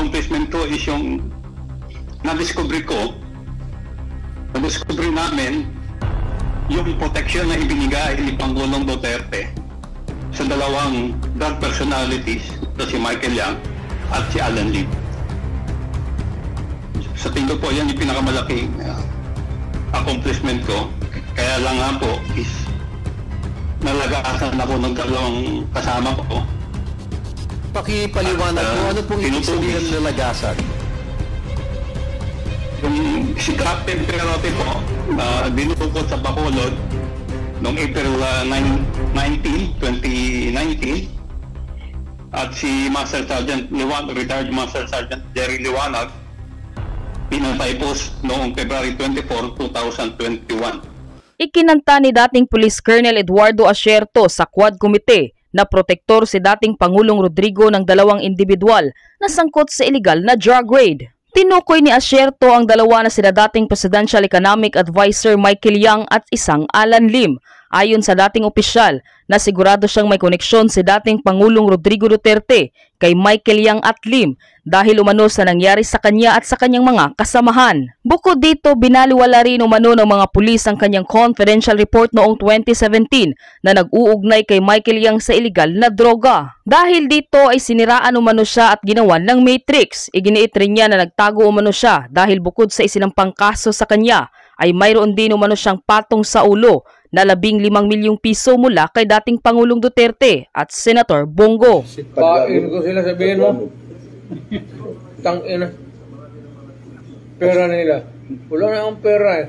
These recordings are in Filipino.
accomplishment ko is yung na-discover namin yung protection na ibinigay ni Pangulong Duterte sa dalawang drug personalities na si Michael Yang at si Alan Lim. Sa tingin ko po, yan yung pinakamalaking accomplishment ko. Kaya lang nga po is nalagasan ako ng dalawang kasama ko. Pakipaliwanag po, ano pong ibig sabihin ng nalagasan? Yung si Captain Perote po, dinukot sa Bacolod noong April 19, 2019. At si Master Sergeant Liwanag, retired Master Sergeant Jerry Liwanag, pinatay po noong February 24, 2021. Ikinanta ni dating Police Colonel Eduardo Asierto sa Quad Committee na protektor si dating Pangulong Rodrigo ng dalawang individual na sangkot sa illegal na drug raid. Tinukoy ni Asierto ang dalawa na sina dating Presidential Economic Advisor Michael Yang at isang Alan Lim. Ayon sa dating opisyal, na sigurado siyang may koneksyon si dating Pangulong Rodrigo Duterte kay Michael Yang at Lim dahil umano sa nangyari sa kanya at sa kanyang mga kasamahan. Bukod dito, binaliwala rin umano ng mga pulis ang kanyang confidential report noong 2017 na nag-uugnay kay Michael Yang sa illegal na droga. Dahil dito ay siniraan umano siya at ginawan ng Matrix. Iginiit rin niya na nagtago umano siya dahil bukod sa isinampang kaso sa kanya ay mayroon din umano siyang patong sa ulo na 15 milyong piso mula kay dating Pangulong Duterte at Senator Bongo. Pain ko sila, sabihin mo, tangina, pera nila. Wala na akong pera eh.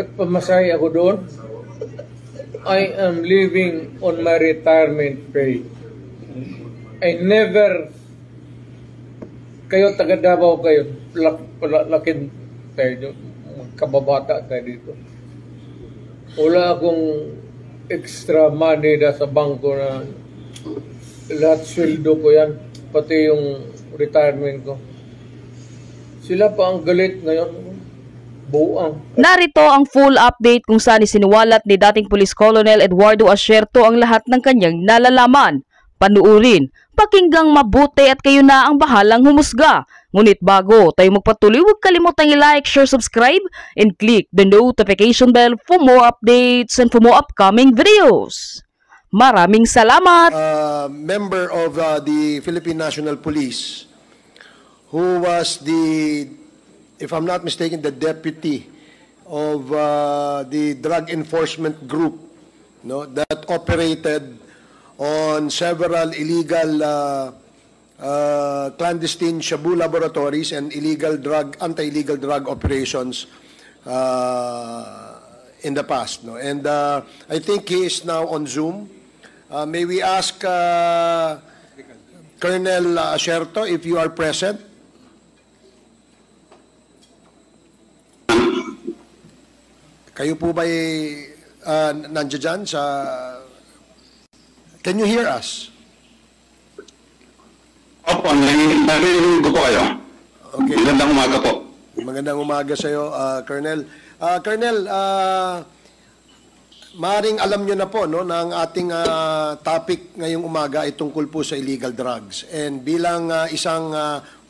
At pamasahe ako doon. I am living on my retirement pay. I never, kayo taga Davao kayo, lakin kayo, kababata tayo dito. Wala akong extra money na sa bangko na lahat sweldo ko yan, pati yung retirement ko. Sila pa ang galit ngayon. Buang. Narito ang full update kung saan isiniwalat ni dating Police Colonel Eduardo Asierto ang lahat ng kanyang nalalaman. Panuurin, pakinggang mabuti at kayo na ang bahalang humusga. Ngunit bago tayo magpatuloy, huwag kalimutang i-like, share, subscribe, and click the notification bell for more updates and for more upcoming videos. Maraming salamat! Member of the Philippine National Police who was the, if I'm not mistaken, the deputy of the drug enforcement group, no, that operated on several illegal clandestine Shabu laboratories and anti-illegal drug operations in the past. No? And I think he is now on Zoom. May we ask Colonel Asierto if you are present? Kayo po ba'y nandiyan dyan sa... Can you hear us? Opo, narinig ko po kayo. Okay. Magandang umaga po. Magandang umaga sa iyo, Colonel. Colonel, maaaring alam nyo na po no, na ang ating topic ngayong umaga ay tungkol po sa illegal drugs. And bilang isang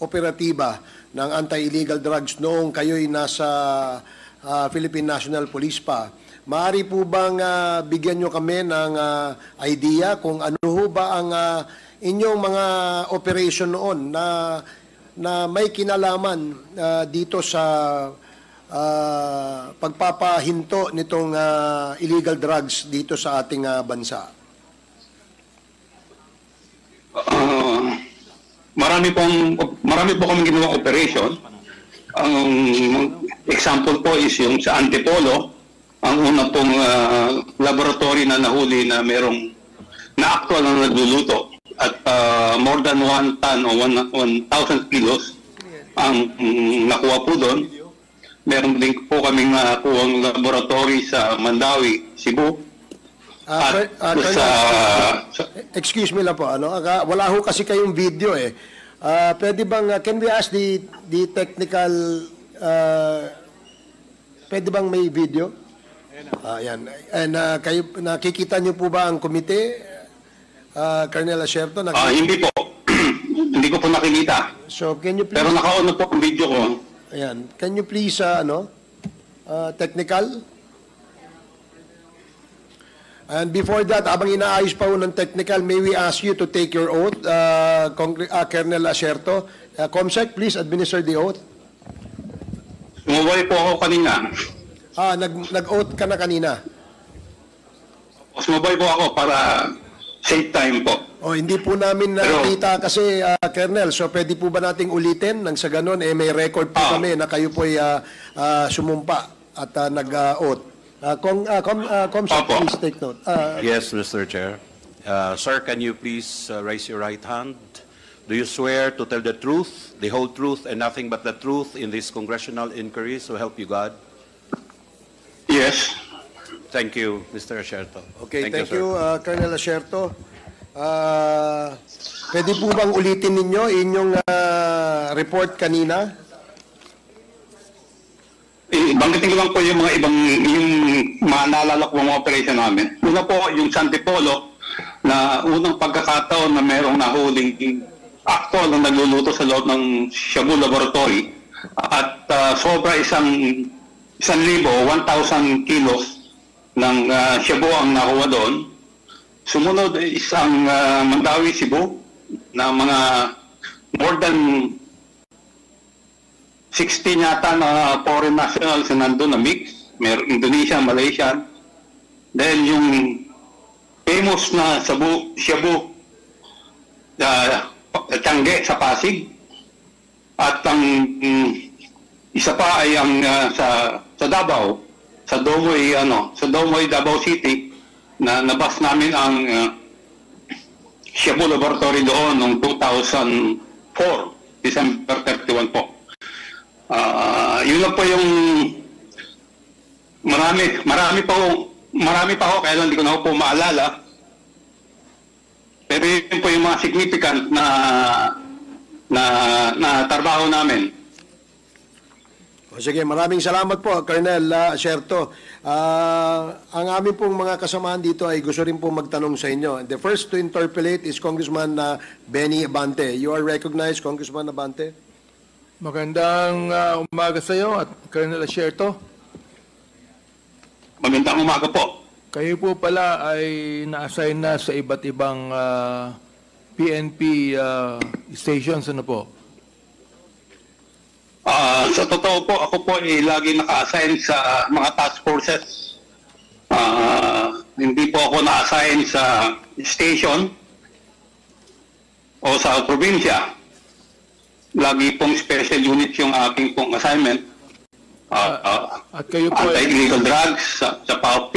operatiba ng anti-illegal drugs noong kayo'y nasa Philippine National Police pa, maaari po bang bigyan nyo kami ng idea kung ano ho ba ang inyong mga operation noon na may kinalaman dito sa pagpapahinto nitong illegal drugs dito sa ating bansa? Marami po kami ginawang operation. Ang example po is yung sa Antipolo, ang una pong laboratory na nahuli na merong na actual na nagluluto at more than 1 ton o 1,000 kilos ang nakuha po doon. Meron din po kaming nakuhang laboratory sa Mandawi, Cebu. Excuse me lang po, wala ho kasi kayong video eh. Pwede bang, can we ask the technical, pwede bang may video? Yan. And kayo, nakikita niyo po ba ang komite, Colonel Asierto? Hindi po. hindi ko po nakikita. So, can you please... Pero naka-on na po ang video ko. Ayan. Can you please, technical? And before that, habang inaayos pa ho ng technical, may we ask you to take your oath, Colonel Acerto. Comsec, please administer the oath. Sumubay po ako kanina. Nag-oath ka na kanina. Sumubay po ako para save time po. Hindi po namin nakita kasi, Colonel, so pwede po ba nating ulitin nang sa ganun, may record po kami na kayo po ay sumumpa at nag-oath. Comsec, please take note. Yes, Mr. Chair. Sir, can you please raise your right hand? Do you swear to tell the truth, the whole truth, and nothing but the truth in this congressional inquiry, so help you God? Yes. Thank you, Mr. Acerto. Okay, thank sir. you, Colonel Acerto. Pwede po bang ulitin ninyo inyong report kanina? Banggitin ko lang po yung mga yung mga naalala ko mga operation namin. Una po, yung San Antipolo, na unang pagkakataon na merong nahuling actual na nagluluto sa loob ng Shabu Laboratory at sobra 1,000 kilos ng shabu ang nakuha doon. Sumunod isang Mandawi, Cebu na mga more than 16 yata na foreign nationals na nandun na mix. Meron Indonesia, Malaysia. Then yung famous na shabu Tiangge sa Pasig. At ang isa pa ay ang sa Davao, sa Domoy Davao City na nabas namin ang Shabu Laboratory doon noong 2004, December 31 po. Yun lang po yung marami pa ako kaya lang hindi ko na po maalala. Pero yun po yung mga significant na trabaho namin. Sige, maraming salamat po, Colonel Acerto. Ang aming pong mga kasamahan dito ay gusto rin pong magtanong sa inyo. The first to interpellate is Congressman Benny Abante. You are recognized, Congressman Abante. Magandang umaga sa iyo at Colonel Acerto. Magandang umaga po. Kayo po pala ay na-assign na sa iba't ibang PNP stations, ano po? Sa totoo po, ako po ay lagi naka-assign sa mga task forces. Hindi po ako na-assign sa station o sa probinsya. Lagi pong special unit yung aking pong assignment. At kayo po anti-illegal drugs sa PAOP.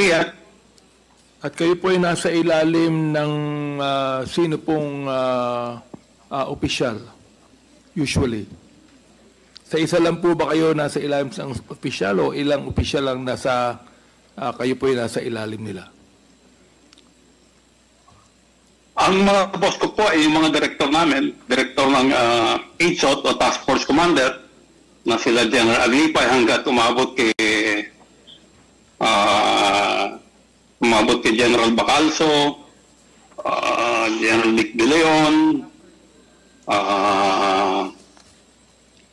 At kayo po ay nasa ilalim ng sino pong opisyal, usually? Sa isa lang po ba kayo nasa ilalim ng opisyal o ilang opisyal lang kayo po ay nasa ilalim nila? Ang mga boss ko po ay yung mga director namin, director ng HOT o Task Force Commander, na sila General Agripay hanggat umabot kay General Bacalso, General Nick De Leon,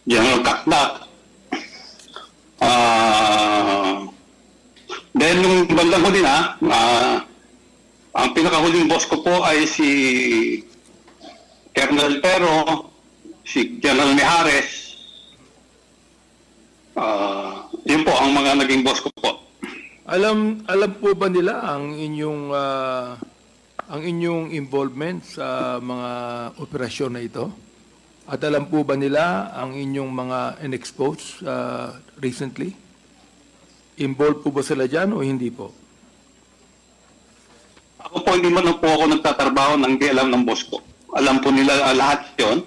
General Kakdak. Then yung bandang huli na, ang pinakahuling boss ko po ay si Colonel Pero, si General Mijares. Yun po ang mga naging boss ko po. Alam po ba nila ang inyong involvement sa mga operasyon na ito? At alam po ba nila ang inyong mga in-expose recently? Involved po ba sila dyan o hindi po? Ako po, hindi man po ako nagtatrabaho ng di alam ng boss ko. Alam po nila lahat yon.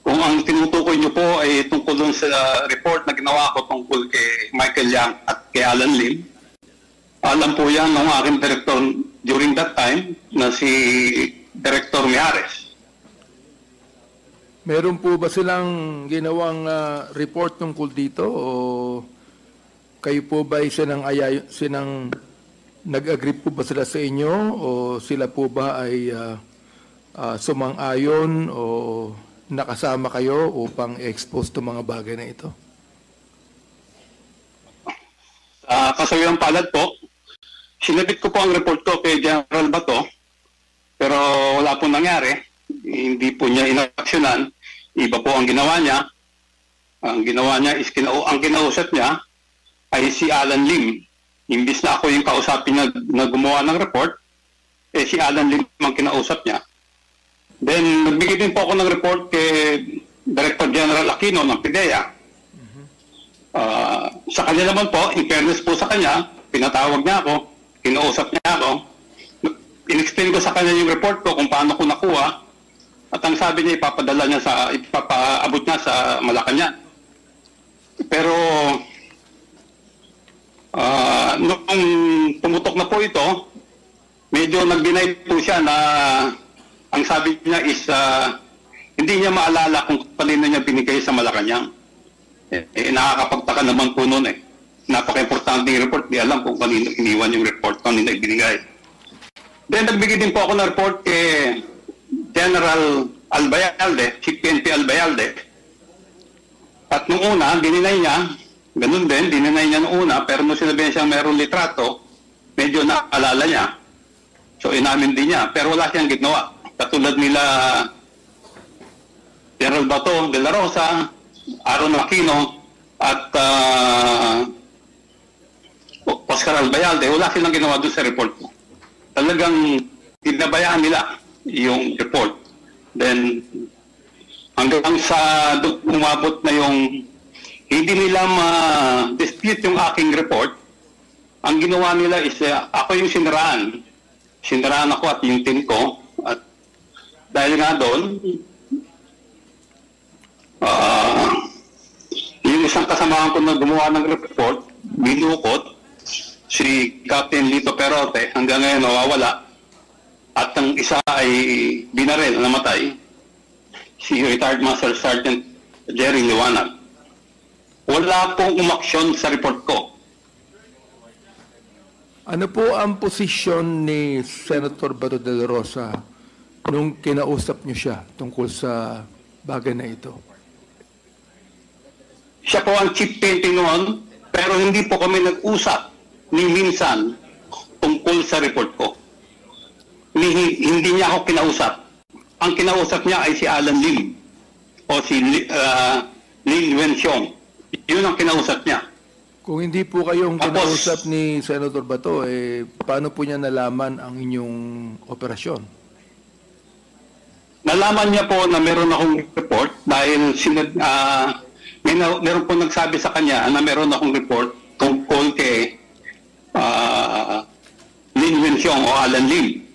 Kung ang tinutukoy niyo po ay tungkol dun sa report na ginawa ko tungkol kay Michael Yang at kay Alan Lim, alam po yan ng aking director during that time na si Director Mijares. Meron po ba silang ginawang report tungkol dito o kayo po ba ay sinang nag-agree po ba sila sa inyo o sila po ba ay sumang-ayon o nakasama kayo upang i-expose to mga bagay na ito? Kasawiyang palad po, sinabit ko po ang report ko kay General Bato, pero wala po nangyari. Hindi po niya inaksyonan. Iba po ang ginawa niya. Ang ginawa niya is ang kinausap niya ay si Alan Lim. Imbis na ako yung kausapin na gumawa ng report, si Alan Lim ang kinausap niya. Then, nagbigay din po ako ng report kay Director General Aquino ng PIDEA. Sa kanya naman po, in fairness po sa kanya, pinatawag niya ako, kinausap niya ako, in-explain ko sa kanya yung report ko kung paano ko nakuha, at ang sabi niya, ipapaabot niya sa Malacanang. Pero, nung pumutok na po ito, medyo nag-deny po siya na ang sabi niya is hindi niya maalala kung kanino niya binigay sa Malacanang. Nakakapagtaka naman po noon eh. Napaka-importante yung report, di alam kung kanino iniwan yung report, kanino ibinigay. Then nagbigay din po ako ng report kay General Albayalde, Chief PNP Albayalde. At nung una, dininay niya, ganun din, dininay niya nung una, pero nung sinabihan siyang mayroong litrato, medyo naalala niya. So inamin din niya, pero wala siyang ginawa. Katulad nila General Bato de la Rosa, Aaron Aquino, at Oscar Albayalde, wala silang ginawa doon sa report ko. Talagang tinabayaan nila yung report. Then, hanggang sa umabot na yung hindi nila ma-dispute yung aking report, ang ginawa nila is ako yung siniraan. Siniraan ako at yung team ko. At dahil nga doon, yung isang kasamahan ko na gumawa ng report, binukot, si Captain Lito Perote, hanggang ngayon nawawala. At ang isa ay binaril, namatay, si retired Master Sergeant Jerry Liwanag. Wala pong umaksyon sa report ko. Ano po ang posisyon ni Senator Bato de la Rosa nung kinausap niyo siya tungkol sa bagay na ito? Siya po ang chief PNP noon, pero hindi po kami nag-usap ni minsan tungkol sa report ko. Hindi niya ako kinausap. Ang kinausap niya ay si Alan Lim o si Lin Wenxiong. Yun ang kinausap niya. Kung hindi po kayong kinausap ni Senator Bato, paano po niya nalaman ang inyong operasyon? Nalaman niya po na meron akong report dahil meron po nagsabi sa kanya na meron akong report tungkol kay Lin Wenxiong o Alan Lim.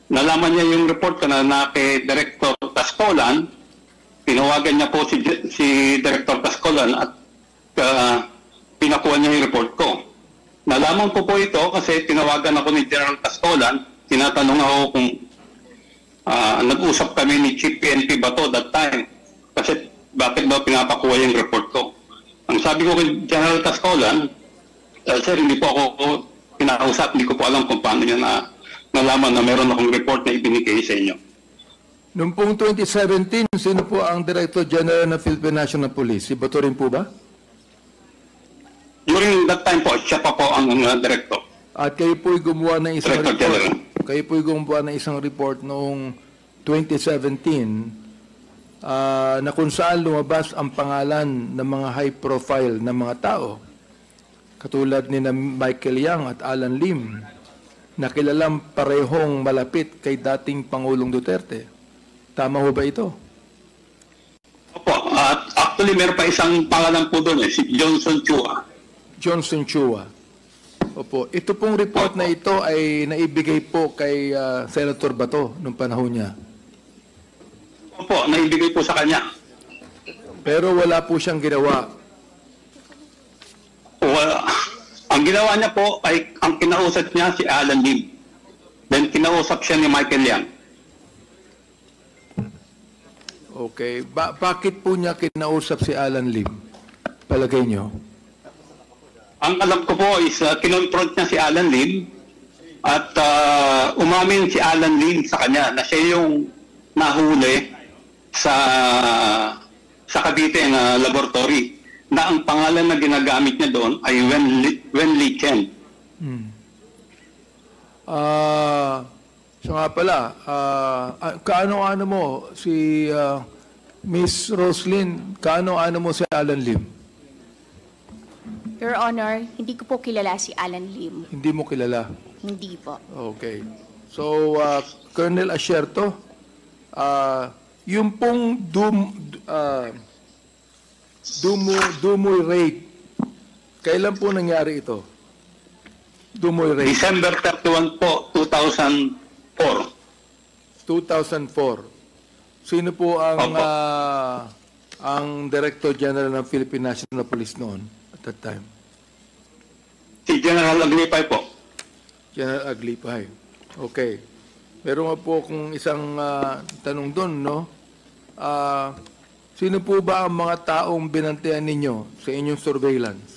Nalaman niya yung report ko na kay Director Tascolan. Tinawagan niya po si Director Tascolan at pinakuha niya yung report ko. Nalaman ko po ito kasi tinawagan ako ni General Tascolan. Tinatanong ako kung nag-usap kami ni Chief PNP Bato that time. Kasi bakit ba pinapakuha yung report ko? Ang sabi ko kay General Tascolan, sir, hindi po ako pinausap. Hindi ko po alam kung paano niya nalaman na meron akong report na ibinigay sa inyo. Noong pong 2017, sino po ang Director General ng Philippine National Police? Si Bato rin po ba? During that time po, siya pa po ang director. At kayo po'y gumawa ng isang Director report. General. Kayo po'y gumawa ng isang report noong 2017 na kung saan lumabas ang pangalan ng mga high profile na mga tao. Katulad ni Michael Yang at Alan Lim, na kilalang parehong malapit kay dating Pangulong Duterte. Tama ho ba ito? Opo. At actually, meron pa isang pangalan po doon, si Johnson Chua. Johnson Chua. Opo. Ito pong report na ito ay naibigay po kay Senator Bato noong panahon niya. Opo, naibigay po sa kanya. Pero wala po siyang ginawa. Ang ginawa niya po ay, ang kinausap niya si Alan Lim. Then kinausap siya ni Michael Yang. Okay. Bakit po niya kinausap si Alan Lim? Palagay niyo? Ang alam ko po is kinonfront niya si Alan Lim at umamin si Alan Lim sa kanya na siya yung nahuli sa Cavite na laboratory na ang pangalan na ginagamit niya doon ay Wenli Chen. So nga pala, kaano-ano mo si Miss Roslyn, kaano-ano mo si Alan Lim? Your Honor, hindi ko po kilala si Alan Lim. Hindi mo kilala? Hindi po. Okay. So, Colonel Asierto, yung pong Dumoy raid, kailan po nangyari ito? Dumoy raid? December 31 po, 2004. 2004. Sino po ang Opo. ang Director General ng Philippine National Police noon at that time? Si General Aglipay po. General Aglipay. Okay. Meron nga po akong isang tanong doon, no? Sino po ba ang mga taong binantayan ninyo sa inyong surveillance?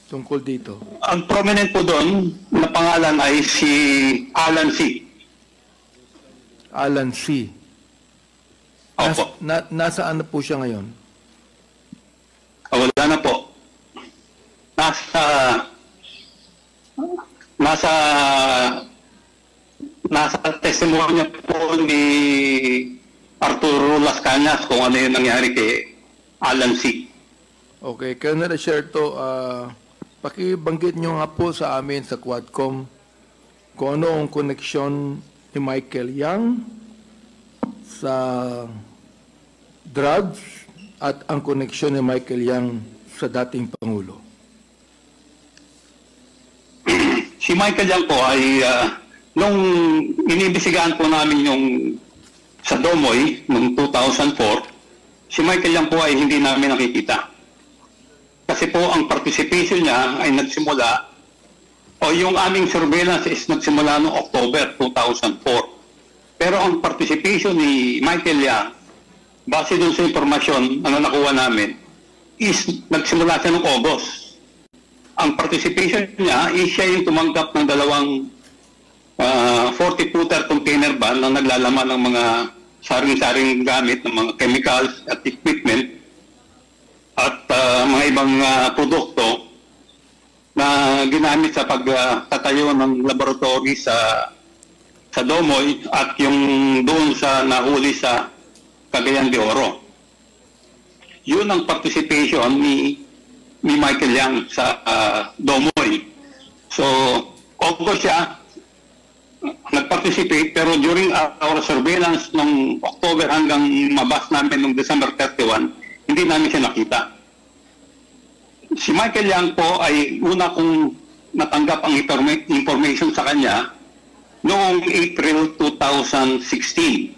Tungkol dito. Ang prominent po doon na pangalan ay si Alan C. Alan C. Opo. Nasaan na po siya ngayon? Wala na po. Nasa testimonya po ni Arturo Las Cañas kung ano yung nangyari kay Alan C. Okay, Colonel Asierto, pakibanggit nyo nga po sa amin sa Quadcom kung ano ang koneksyon ni Michael Yang sa drugs at ang koneksyon ni Michael Yang sa dating Pangulo. Si Michael Yang po ay nung iniimbestigahan po namin yung sa Domoy noong 2004, si Michael Yang po ay hindi namin nakikita. Kasi po ang participation niya ay nagsimula o yung aming surveillance is nagsimula noong October 2004. Pero ang participation ni Michael Yang, base doon sa impormasyon na nakuha namin, is nagsimula siya noong August. Ang participation niya is siya yung tumanggap ng dalawang 40-footer container van na naglalaman ng mga saring-saring gamit ng mga chemicals at equipment at mga ibang produkto na ginamit sa pagtatayo ng laboratory sa Domoy at yung doon sa nahuli sa Cagayan de Oro. Yun ang participation ni Michael Yang sa Domoy. So, August siya nag-participate, pero during our surveillance ng October hanggang mabas namin noong December 31, hindi namin siya nakita. Si Michael Yang po ay una kong natanggap ang information sa kanya noong April 2016,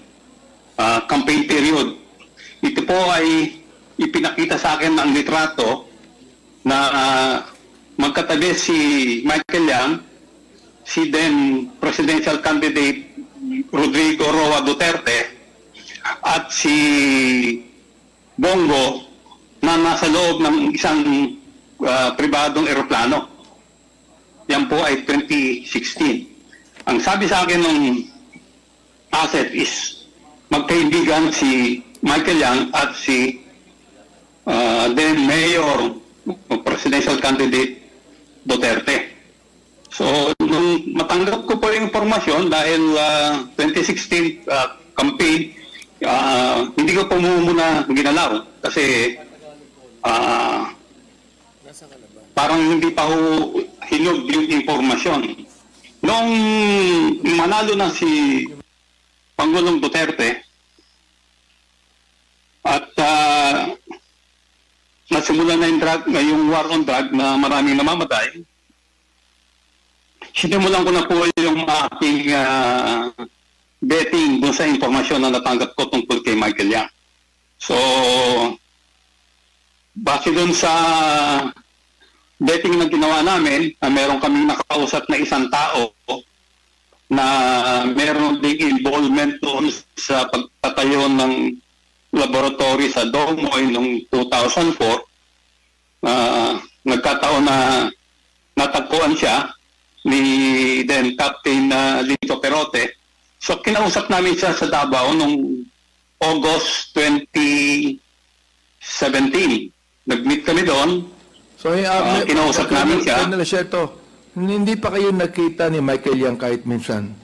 campaign period. Ito po ay ipinakita sa akin ng litrato na magkatabi si Michael Yang, si then presidential candidate Rodrigo Roa Duterte at si Bongo na nasa loob ng isang pribadong eroplano. Yan po ay 2016. Ang sabi sa akin ng asset is magkaibigan si Michael Yang at si then Mayor presidential candidate Duterte. So, nung matanggap ko po yung informasyon dahil 2016 campaign, hindi ko po muna ginalaw kasi parang hindi pa ho hinog yung informasyon. Nung manalo na si Pangulong Duterte at nasimula na yung war on drug na maraming namamatay, sinimulan ko na po yung aking betting doon sa informasyon na natanggap ko tungkol kay Michael Yang. So, base doon sa betting na ginawa namin, meron kaming nakausap na isang tao na meron ding involvement doon sa pagtatayo ng laboratory sa Domoy noong 2004. Nagkataon na natagpuan siya ni then Captain Lito Perote. So kinausap namin siya sa Davao noong August 2016. 17. Nag-meet kami doon. So, kinausap namin siya. Colonel Asierto, hindi pa kayo nakita ni Michael Yang kahit minsan?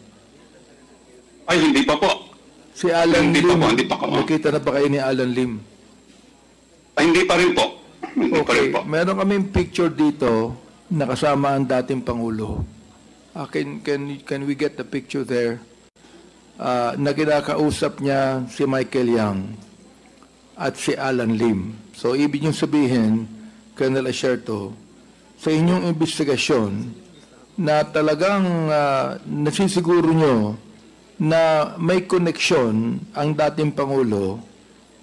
Ay, hindi pa po. Si Alan Hindi Lim, pa po, hindi pa po. nakita na ba kayo ni Alan Lim? Ay, hindi pa rin po. Hindi pa rin Okay, po. meron kaming picture dito na kasama ang dating Pangulo. Can we get the picture there? Na kinakausap niya si Michael Yang at si Alan Lim. So, ibig niyong sabihin, Colonel Asierto, sa inyong investigasyon na talagang nasisiguro nyo na may koneksyon ang dating Pangulo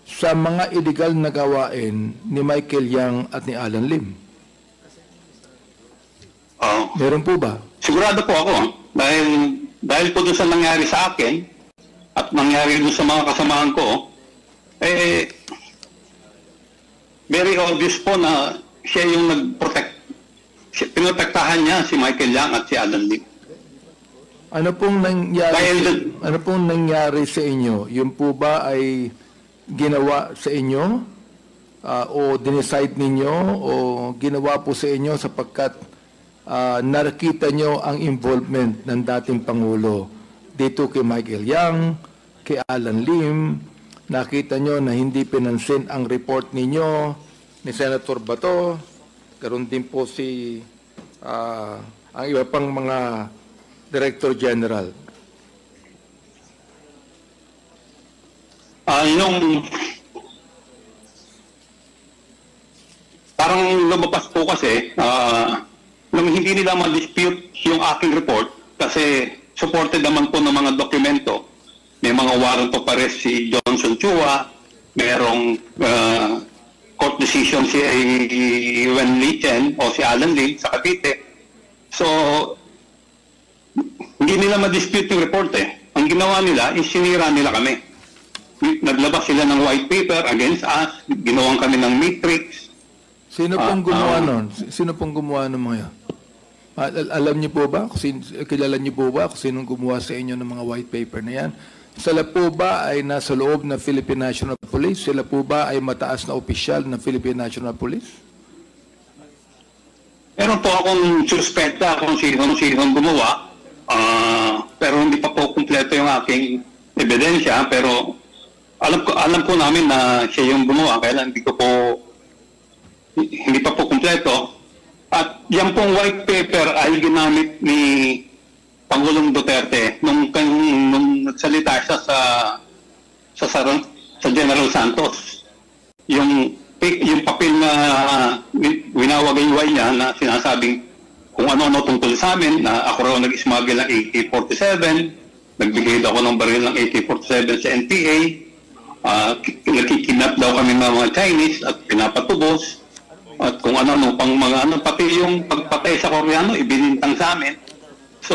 sa mga illegal na gawain ni Michael Yang at ni Alan Lim. Meron po ba? Sigurado po ako. Dahil po doon sa nangyari sa akin at nangyari doon sa mga kasamahan ko, very obvious po na siya yung pinotektahan niya si Michael Yang at si Alan Lim. Ano pong nangyari sa inyo? Yung po ba ay ginawa sa inyo o dinicide ninyo o ginawa po sa inyo sapagkat nakita nyo ang involvement ng dating Pangulo dito kay Michael Yang, kay Alan Lim, nakita nyo na hindi pinansin ang report ninyo ni Senator Bato, karon din po si ang iba pang mga Director General. Yung parang lumabas po kasi nung hindi nila ma-dispute yung aking report kasi supported naman po ng mga dokumento. May mga warrant of arrest si Johnson Chua, merong court decision si Wen Lichen o si Alan Lim sa Cavite. So, hindi nila ma-dispute yung report eh. Ang ginawa nila is sinira nila kami. Naglabas sila ng white paper against us, ginawan kami ng matrix. Sino pong gumawa nun? Sino pong gumawa ng mga yan? Alam niyo po ba? Kilala niyo po ba kung sinong gumawa sa inyo ng mga white paper na yan? Sila po ba ay nasa loob ng Philippine National Police? Sila po ba ay mataas na opisyal ng Philippine National Police? Meron po akong suspecta kung sinong gumawa. Pero hindi pa po kumpleto yung aking ebidensya. Pero alam po namin na siya yung gumawa. Kaya lang hindi pa po kumpleto. At yan pong white paper ay ginamit ni Pangulong Duterte nung nagsalita siya sa General Santos. Yung papel na winawagayway niya na sinasabing kung ano-ano tungkol sa amin, na ako raw nag-smuggle ng AK-47, nagbigay daw ako ng baril ng AK-47 sa NPA, nakikinap daw kami ng mga Chinese at pinapatubos, at kung ano-ano pang mga pati yung pagpatay sa Koreano, ibinintang sa amin. So,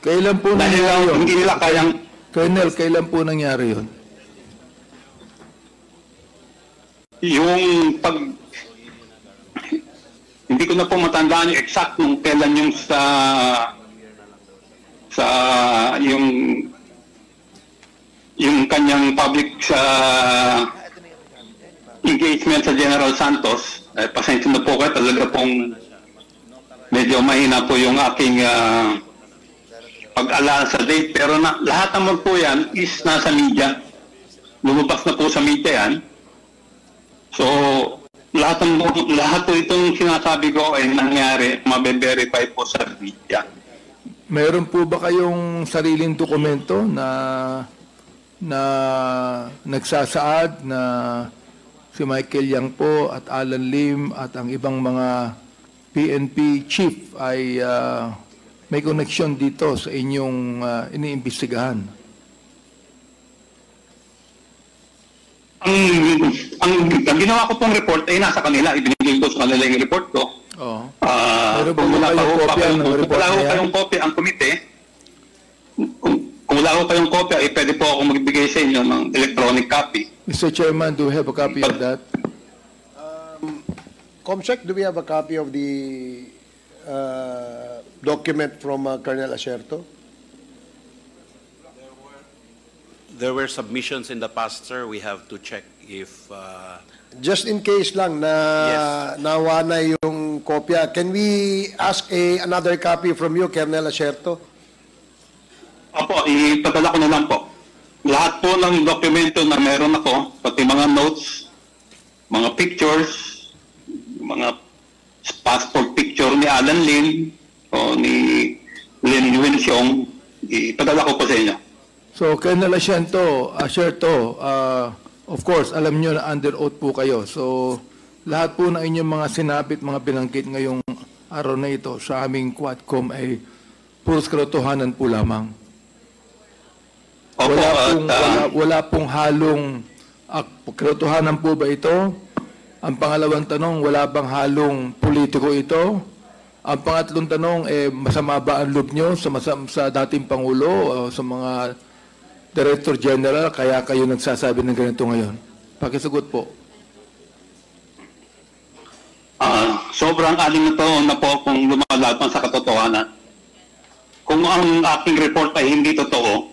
kailan po dahil nangyari yun? hindi nila kayang... Colonel, kailan po nangyari yun? Yung hindi ko na po matandaan yung exact nung kailan yung yung kanyang public sa engagement sa General Santos. Pasensya na po kayo, talaga pong medyo mahina po yung aking pag-alala sa date. Pero lahat naman po yan is nasa media. Lumabas na po sa media yan. So, lahat po itong sinasabi ko ay nangyari, mabe-verify po sa media. Meron po ba kayong sariling dokumento na nagsasaad na si Michael Yang po at Alan Lim at ang ibang mga PNP chief ay may connection dito sa inyong iniimbestigahan? Ang ginawa ko pong report ay nasa kanila. Ibinigay ko sa kanila yung report ko. Oo. Kung wala ko kayong kopya ang komite, kung wala ko kayong kopya, pwede po ako magbigay sa inyo ng electronic copy. Mr. Chairman, do we have a copy of that? Comsec, do we have a copy of the document from Colonel Asierto? There were submissions in the past, sir. We have to check if... Just in case lang na nawa na yung kopya, can we ask another copy from you, Colonel Acerto? Opo, ipadala ko na lang po. Lahat po ng dokumento na meron ako, pati mga notes, mga pictures, mga passport picture ni Alan Lim o ni Lin Yuan-Xiong, ipadala ko po sa inyo. So, Colonel Acerto, of course, alam nyo na under oath po kayo. So, lahat po ng inyong mga sinabit, mga binanggit ngayong araw na ito sa aming Quadcom ay puros katotohanan po lamang. Opo, Wala pong halong katotohanan po ba ito? Ang pangalawang tanong, wala bang halong politiko ito? Ang pangatlong tanong, masama ba ang loob nyo sa dating Pangulo o sa mga Director General, kaya kayo nagsasabi ng ganito ngayon? Pakisagot po. Sobrang aling na taon na po kung lumalaban sa katotohanan. Kung ang aking report ay hindi totoo,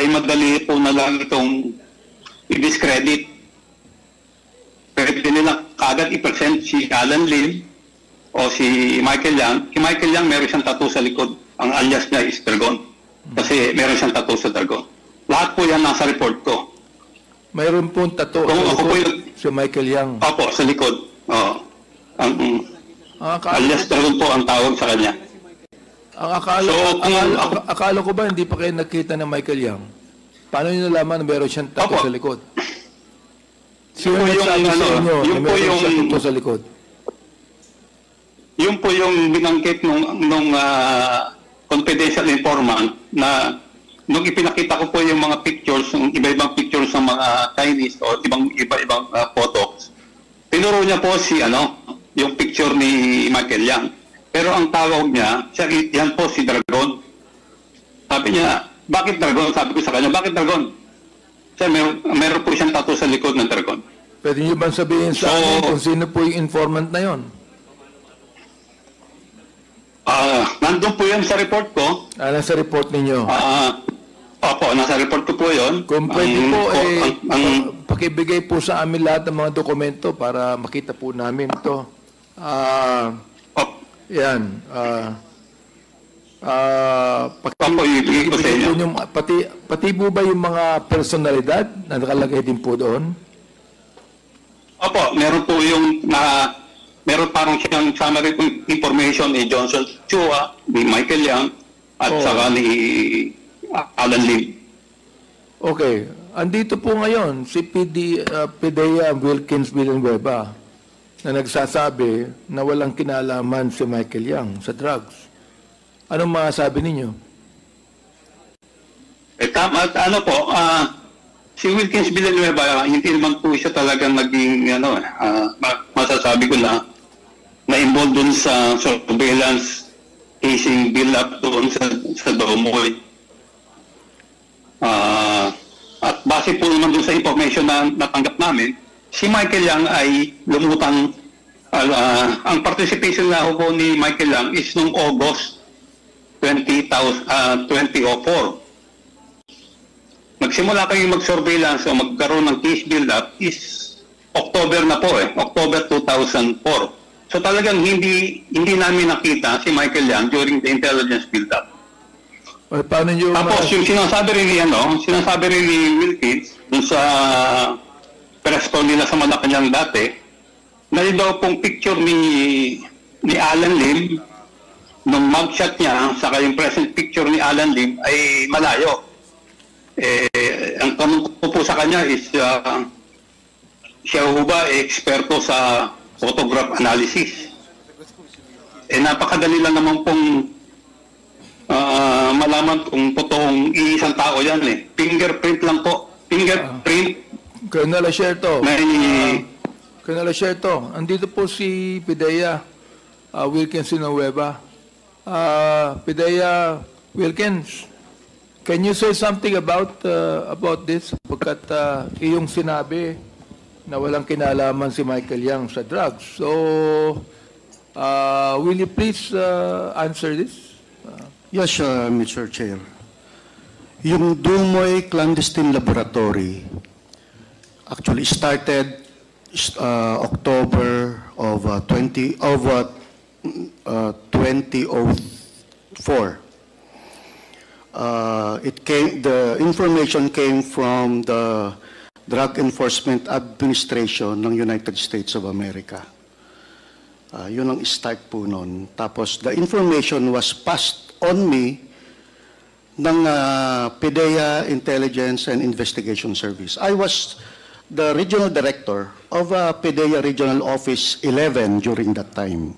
ay madali po na lang itong i-discredit. Pwede nila kagad i-present si Alan Lim o si Michael Yang. Si Michael Yang meron siyang tattoo sa likod. Ang alias niya is Dragon. Kasi meron siyang tattoo sa Dragon. Lahat po yan nasa report ko. Mayroon pong tattoo Kung sa ako po likod si Michael Yang. Opo, sa likod. Oo. Alias Dragon po ang tawag sa kanya. Akala ko ba hindi pa kayo nakita ng Michael Yang? Paano nyo nalaman na meron siyang tattoo sa likod? Sino nagsabi sa inyo na meron siyang tattoo sa likod? Yun po yung binanggit nung confidential informant na nung ipinakita ko po yung mga pictures, yung iba-ibang pictures ng mga Chinese o iba-ibang photos. Tinuro niya po yung picture ni Michael Yang. Pero ang tawag niya, yan po si Dragon. Sabi niya, bakit Dragon? Sabi ko sa kanya, bakit Dragon? Kasi meron po siyang tattoo sa likod ng Dragon. Pwede niyo bang sabihin sa akin kung sino po yung informant na yon? Nandun po yan sa report ko. Nasa report ninyo? Opo, nasa report ko po yun. Kung pwede po, pakibigay po sa amin lahat ng mga dokumento para makita po namin ito. Yan. Pati po ba yung mga personalidad na nakalagay din po doon? Opo, meron po yung meron parang siyang summary information ni Johnson Chua, ni Michael Yang, at saka ni Alan Lim. Okay. Andito po ngayon si Pidea Wilkins Villanueva na nagsasabi na walang kinalaman si Michael Yang sa drugs. Anong masasabi ninyo? Si Wilkins Villanueva, hindi naman po siya talagang naging, masasabi ko na involved dun sa surveillance casing build-up doon sa Domoy. At base po naman dun sa information na natanggap namin, si Michael Yang ay lumutang, ang participation na po ni Michael Yang is noong August 2004. Magsimula kayong mag-surveillance o magkaroon ng case build-up is October na po October 2004. So talagang hindi namin nakita si Michael Yang during the intelligence build-up. Paano nyo Tapos yung sinasabi rin ni Wilkins dun sa press call nila sa Malacanang dati, na daw pong picture ni Alan Lim, nung mugshot niya, saka yung present picture ni Alan Lim ay malayo. Ang tanong ko po sa kanya is, siya ho ba eksperto sa photograph analysis? Napakadali lang naman pong malaman kung totoong iisang tao yan Fingerprint lang po. Fingerprint. Colonel Acerto, andito po si Pidea Wilkins Villanueva. Pidea Wilkins, can you say something about this? Pagkat iyong sinabi na walang kinalaman si Michael Yang sa drugs. So, will you please answer this? Yes, Mr. Chair. Yung Dumoy Clandestine Laboratory actually started October of 2004. The information came from the Drug Enforcement Administration ng United States of America. Yun ang start po nun. Tapos the information was passed on me ng PDEA Intelligence and Investigation Service. I was the regional director of PDEA Regional Office 11 during that time.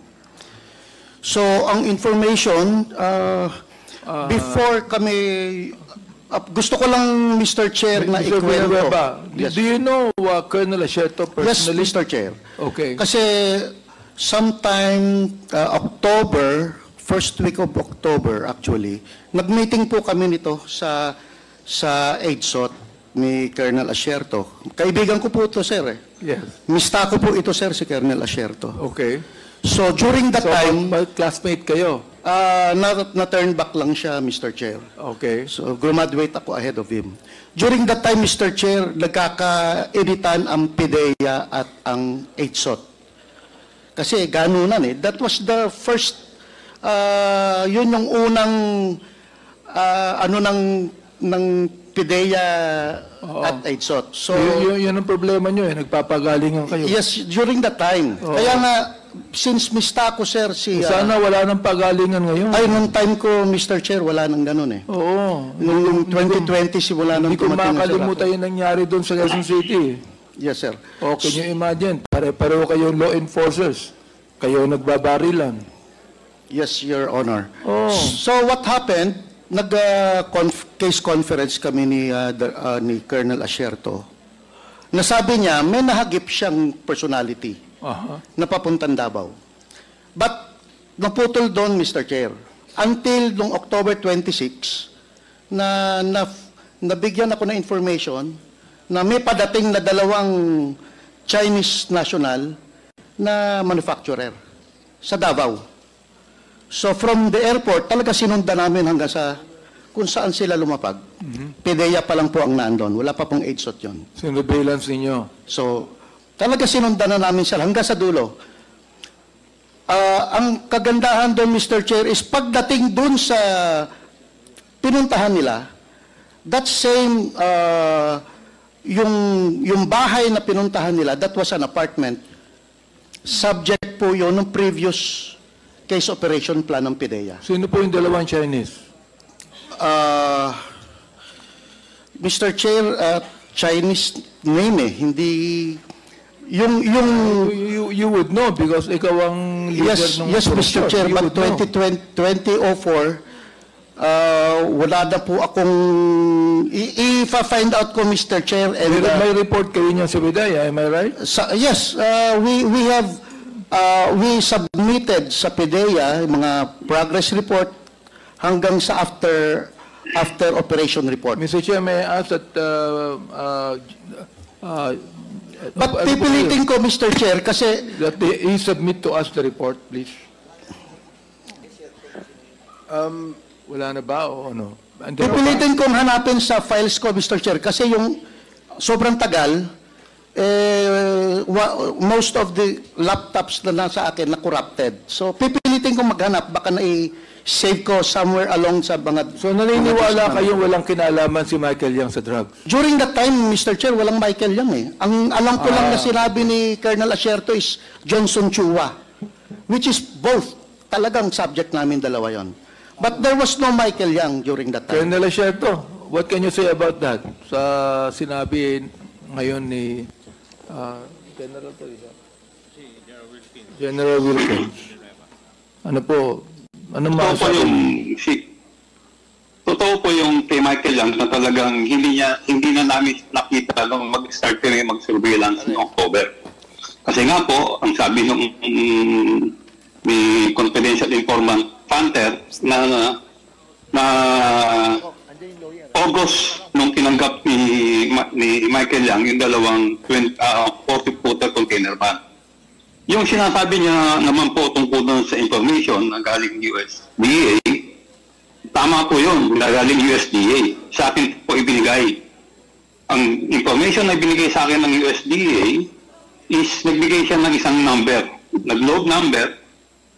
So ang information, before kami, gusto ko lang, Mr. Chair, na Mr. ikwento. Villanueva, Yes. do you know Colonel Asierto Yes, personally? Mr. Chair. Okay. Kasi sometime October, first week of October actually, nag-meeting po kami nito sa EDSOT ni Colonel Asierto. Kaibigan ko po ito, sir. Yes. Mista ko po ito, sir, si Colonel Asierto. Okay. So during that time, Classmate kayo? na-turn back lang siya, Mr. Chair. Okay. So graduate ako ahead of him. During that time, Mr. Chair, nagkaka-editan ang PDEA at ang EDSOT. Kasi ganunan eh. That was the first, yun yung unang, ng PDEA at EDSOT. So, Yun ang problema nyo eh, nagpapagalingan kayo. yes, during that time. Oo. Kaya nga, since mista ko, sir, Sana wala nang pagalingan ngayon. ay, nung time ko, Mr. Chair, wala nang ganun eh. Oo. Nung 2020, wala nang Hindi ko tumating na, sir, makalimutan ako. yung nangyari doon sa Quezon City. Yes, sir. O, can you imagine? Pare-pareho kayong law enforcers. Kayo nagbabarilan. Yes, Your Honor. Oh. So what happened, case conference kami ni Colonel Asierto. Nasabi niya, may nahagip siyang personality Aha. na papuntang Davao. But naputol doon, Mr. Chair. Until noong October 26, nabigyan ako ng information na may padating na dalawang Chinese national na manufacturer sa Davao. So from the airport, talaga sinundan namin hanggang sa kung saan sila lumapag. PDEA pa lang po ang naandun. Wala pa pong EDSOT yun. Surveillance ninyo. So talaga sinundan na namin sila hanggang sa dulo. Ang kagandahan doon, Mr. Chair, is pagdating doon sa pinuntahan nila, that same, yung bahay na pinuntahan nila, that was an apartment. Subject po yun ng previous case operation plan ng PDEA. Sino po yung dalawang Chinese? Mr. Chair, Chinese name eh, hindi... You would know because ikaw ang leader ng Yes, Mr. operasyon. Chair, You but would know. 2004, wala na po akong... I-find out ko, Mr. Chair, and... May report kayo niyan sa PDEA, am I right? Yes, we submitted sa PDEA mga progress report hanggang sa after operation report. Mr. Chair, may I ask that... But pipilitin ko, Mr. Chair, kasi... that he submit to us the report, please. Wala na ba o ano? Pipilitin kong hanapin sa files ko, Mr. Chair, kasi yung sobrang tagal, most of the laptops na nasa akin na corrupted. So, pipilitin kong maghanap, baka na-save ko somewhere along sa mga... So, naniniwala kayong walang kinalaman si Michael Yang sa drugs? During that time, Mr. Chair, walang Michael Yang eh. Ang alam ko lang na sinabi ni Colonel Asierto is Johnson Chua, which is both. Talagang subject namin dalawa yon. But there was no Michael Yang during that time. Colonel Asierto, what can you say about that? Sa sinabi ngayon ni General Wilkins. Ano po? Ano masasabi? Totoo po yung kay Michael Yang na talagang hindi na namin nakita nung mag-start kami mag-surveillance noong October. Kasi nga po, ang sabi nung may confidential informant Panther na August nung tinanggap ni Michael Yang yung dalawang 40-footer container van. Yung sinasabi niya naman po tungkol doon sa information na galing USDA, Tama po yun, galing USDA. Sa akin po ibinigay. Ang information na ibinigay sa akin ng USDA is nagbigay siya ng isang number, nag-load number,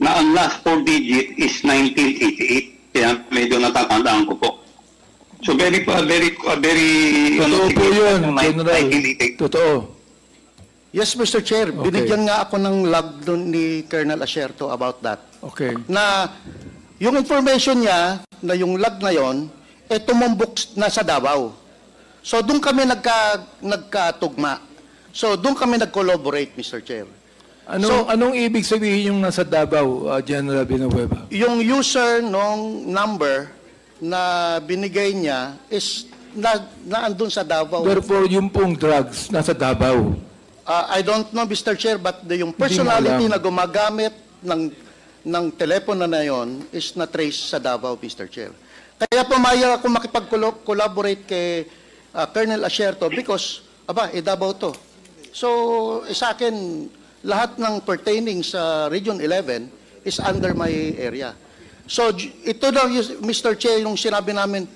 na ang last 4 digit is 1988. Kaya medyo natatandaan ko po. So very Totoo po yun, General. 1988. Totoo. Yes, Mr. Chair. Okay. Binigyan nga ako ng log doon ni Colonel Asierto about that. Okay. Na yung information niya, na yung log na yon, tumumbok na sa Davao. So doon kami nagkatugma. So doon kami nag-collaborate, Mr. Chair. Anong ibig sabihin yung nasa Davao, General Villanueva? Yung user nung number na binigay niya is naandun sa Davao. Therefore, yung pong drugs nasa Davao. I don't know, Mr. Chair, but yung personality na gumagamit ng telepono na yon is na-trace sa Davao, Mr. Chair. Kaya pumayag ako makipag-collaborate kay Colonel Asierto because, Davao to. So, sa akin, lahat ng pertaining sa Region 11 is under my area. So, ito daw, Mr. Chair, yung sinabi namin,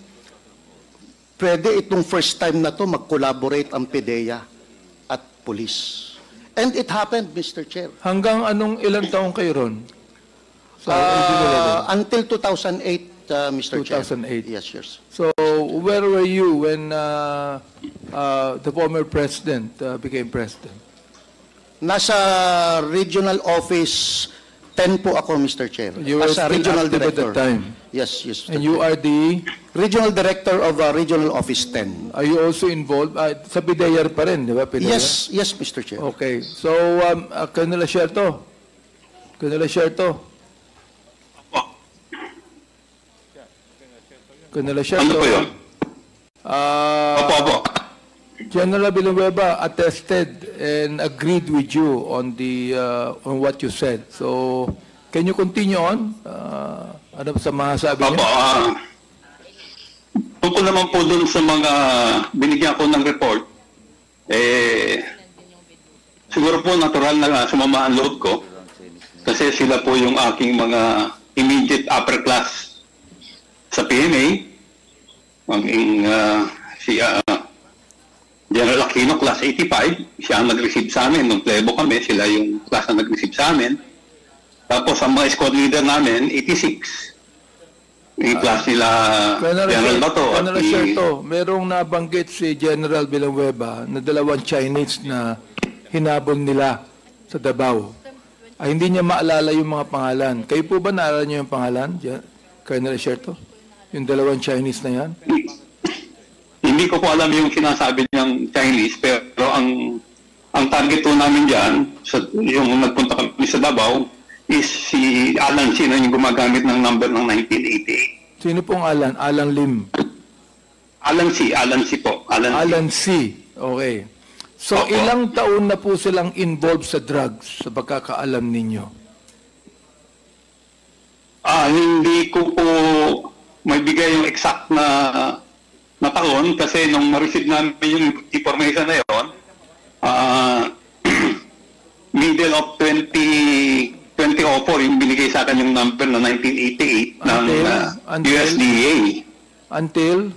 pwede itong first time na to mag-collaborate ang PDEA at police. And it happened, Mr. Chair. Hanggang ilang taong kayo ron? Until 2008, Mr. Chair. 2008. Yes. So, where were you when the former president became president? Nasa regional office 10 po ako, Mr. Chair. You were as a still regional active at director. that time? Yes, Mr. And you Chair. are the... Regional Director of Regional Office 10. Are you also involved? Sa PDEA pa rin, di ba? PDEA? Yes, Mr. Chair. Okay. So, Colonel Asierto. Colonel Asierto. Colonel Asierto. Ano po yun? Opo. General Villanueva attested and agreed with you on on what you said. So, can you continue on? Ano sa mga sabi niyo? Opo. Tungkol naman po dun sa mga binigyan ko ng report, siguro po natural na sumama ang loob ko kasi sila po yung aking mga immediate upper class sa PMA. Si General Aquino, class 85, siya ang nag-receive sa amin. Nung plebo kami, sila yung class na nag-receive sa amin. Tapos ang mga squad leader namin, 86. Yung class nila General Bato. Colonel Asierto, merong nabanggit si General Villanueva na dalawang Chinese na hinabol nila sa Davao. Hindi niya maalala yung mga pangalan. Kayo po ba naalala niyo yung pangalan, Colonel Asierto? Yung dalawang Chinese na yan? Hindi ko po alam yung sinasabi niyang Chinese, pero ang target po namin dyan, yung nagpunta kami sa Davao, is si Alan C na yung gumagamit ng number ng 1988. Sino pong Alan? Alan Lim? Alan C po. Alan C. Okay. So, Opo. ilang taon na po silang involved sa drugs sa pagkakaalam ninyo? Hindi ko po maibigay yung exact na taon kasi nung ma-receive namin yung information na yun, middle of 2004 yung binigay sa akin yung number na 1988 ng USDA. Until?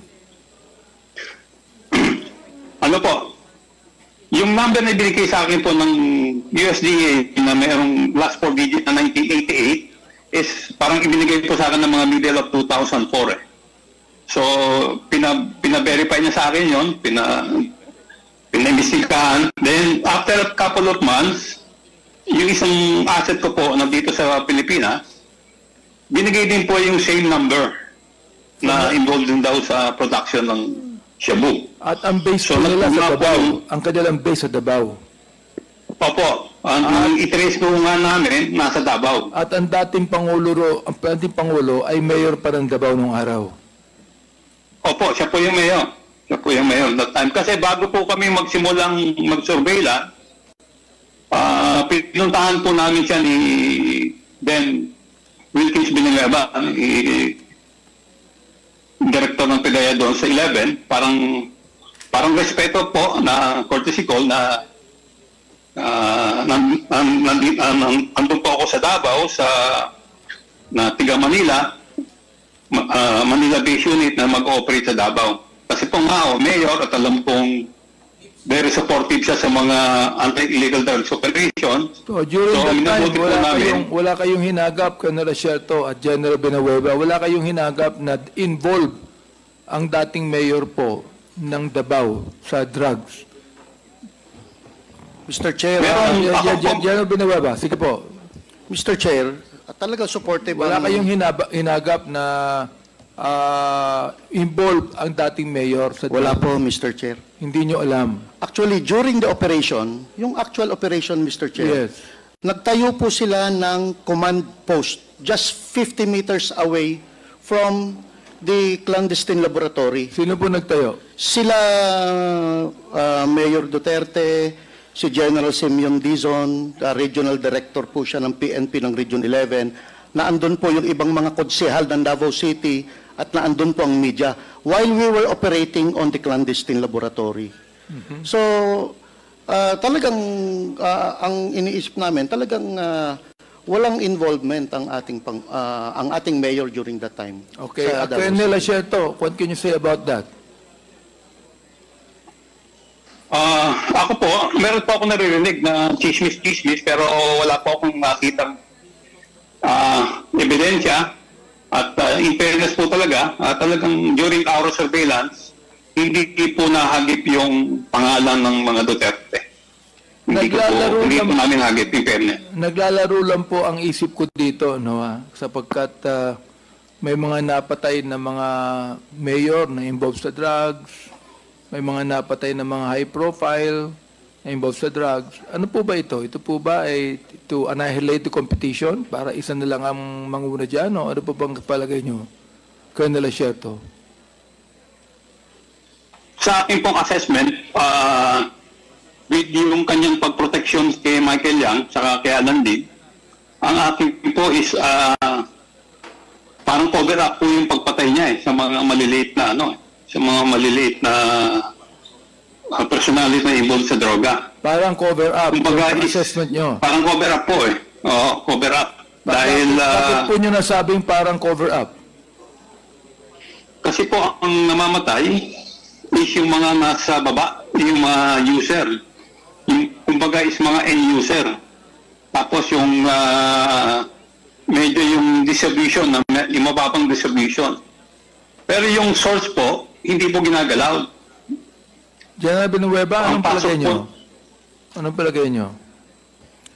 Ano po? Yung number na binigay sa akin po ng USDA na mayroong last 4 digit na 1988 is parang ibinigay po sa akin ng mga middle of 2004 eh. So, pina-verify niya sa akin yun, pina-investigahan. Then, after a couple of months, yung isang asset ko po nandito sa Pilipinas, binigay din po yung same number na involved din daw sa production ng shabu. At ang base po nila sa Davao, ang kanilang base sa Davao. Opo, ang i-trace ko nga namin, nasa Davao. At ang dating Pangulo ay mayor pa ng Davao nung araw. Opo, siya po yung mayor. Siya po yung mayor that time. Kasi bago po kami magsimulang mag-surveillance, pinuntahan po namin siya ni Ben Wilkins Villanueva, director ng PDEA doon sa 11. Parang respeto po na courtesy call na nandun po ako sa Davao, na tiga Manila. Manila Base Unit na mag-operate sa Davao. Kasi po nga, Mayor, at alam pong very supportive siya sa mga anti-illegal drugs operation. So, during that time, minabuti po namin, wala kayong hinagap, Colonel Asierto at General Benahueva, wala kayong hinagap na involved ang dating mayor po ng Davao sa drugs. Mr. Chair, General Benahueva, sige po. Mr. Chair, talagang supportive Wala kayong hinagap na involved ang dating mayor sa Wala drugs? po, Mr. Chair. Hindi nyo alam? Actually, during the operation, yung actual operation, Mr. Chair, Yes. nagtayo po sila ng command post just 50 meters away from the clandestine laboratory. Sino po nagtayo? Sila, Mayor Duterte, si General Simeon Dizon, Regional Director po siya ng PNP ng Region 11, na andun po yung ibang mga konsehal ng Davao City at na andun po ang media while we were operating on the clandestine laboratory. So, talagang ang iniisip namin, talagang walang involvement ang ating mayor during that time. Okay, sa Davao Colonel City. Asierto, what can you say about that? ako po, meron po ako naririnig na chismis-chismis, pero wala po akong makitang ebidensya. At in fairness po talaga, talagang during our surveillance, hindi po nahagip yung pangalan ng mga Duterte. Hindi po namin hagip, in fairness. Naglalaro lang po ang isip ko dito, no, sapagkat may mga napatay na mga mayor na involved sa drugs, may mga napatay na mga high profile na involved sa drugs. Ano po ba ito? Ito po ba ay to annihilate the competition para isa na lang ang manguna dyan? O ano po bang palagay nyo, Colonel Asierto? Sa aking pong assessment, with yung kanyang pagproteksyon kay Michael Yang, saka kay Alan Lim, ang aking po is parang cover up po yung pagpatay niya sa mga maliliit na sa mga maliliit na personality na involved sa droga. Parang cover up. Kumbaga, yung assessment nyo. Parang cover up po eh. Oo, cover up. Dahil Bakit po nyo nasabing parang cover up? kasi po ang namamatay is yung mga nasa baba, yung mga user. Yung, kumbaga is mga end user. Tapos yung medyo yung distribution, yung mababang distribution. Pero yung source po, hindi po ginagalaw. General Benahueva, anong Ang pasok palagay nyo? po. Anong palagay nyo?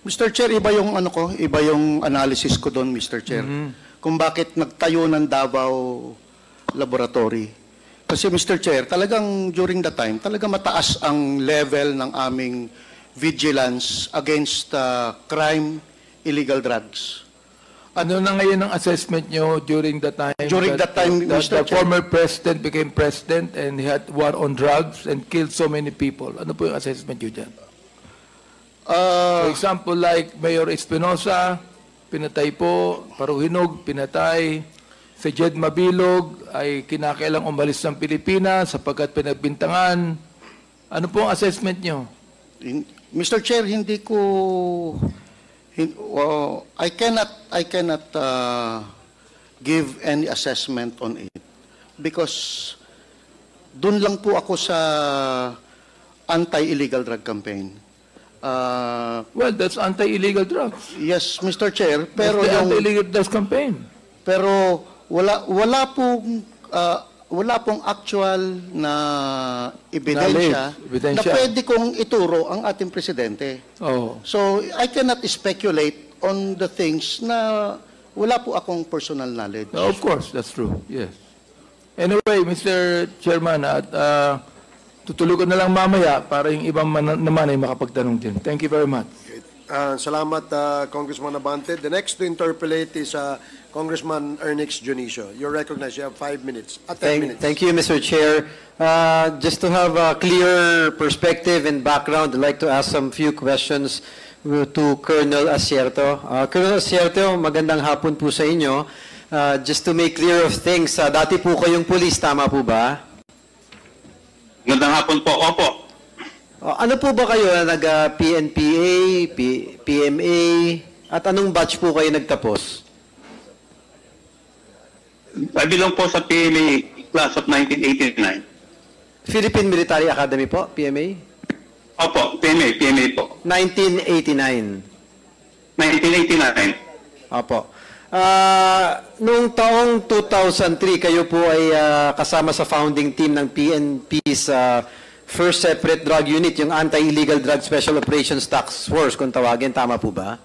Mr. Chair, iba yung analysis ko doon, Mr. Chair. Kung bakit nagtayo ng Davao Laboratory. Kasi Mr. Chair, talagang during that time, talagang mataas ang level ng aming vigilance against crime, illegal drugs. Ano na ngayon ang assessment nyo during that time? During that time, that Mr. the Chair. former president became president and he had war on drugs and killed so many people. Ano po yung assessment nyo dyan? For example, like Mayor Espinosa, pinatay po, Paruhinog, pinatay. Si Jed Mabilog ay kinakailang umalis ng Pilipinas sapagkat pinagbintangan. Ano po ang assessment nyo? Mr. Chair, hindi ko I cannot give any assessment on it because dun lang po ako sa anti-illegal drug campaign. Well, that's anti-illegal drugs. Yes, Mr. Chair, pero That's the yung anti-illegal drugs campaign. pero wala pong actual na ebidensya na Ebidensya. pwede kong ituro ang ating presidente. Oh. So, I cannot speculate on the things na wala po akong personal knowledge. No, of course, that's true. Yes. Anyway, Mr. Chairman, at tutulugan na lang mamaya para yung ibang naman ay makapagtanong din. Thank you very much. Salamat, Congressman Abante. The next to interpolate is Congressman Ernix Junicio. You're recognized. You have 5 minutes. 10 minutes. Thank you, Mr. Chair. Just to have a clear perspective and background, I'd like to ask some few questions to Colonel Asierto. Colonel Asierto, magandang hapon po sa inyo. Just to make clear of things, dati po kayong pulis, tama po ba? Magandang hapon po. Opo. Ano po ba kayo? Nag-PNPA, PMA, at anong batch po kayo nagtapos? I belong po sa PMA class of 1989. Philippine Military Academy po, PMA? Opo, PMA po. 1989. 1989. Opo. Noong taong 2003, kayo po ay kasama sa founding team ng PNP's first separate drug unit, yung Anti-Illegal Drug Special Operations Task Force, kung tawagin. Tama po ba?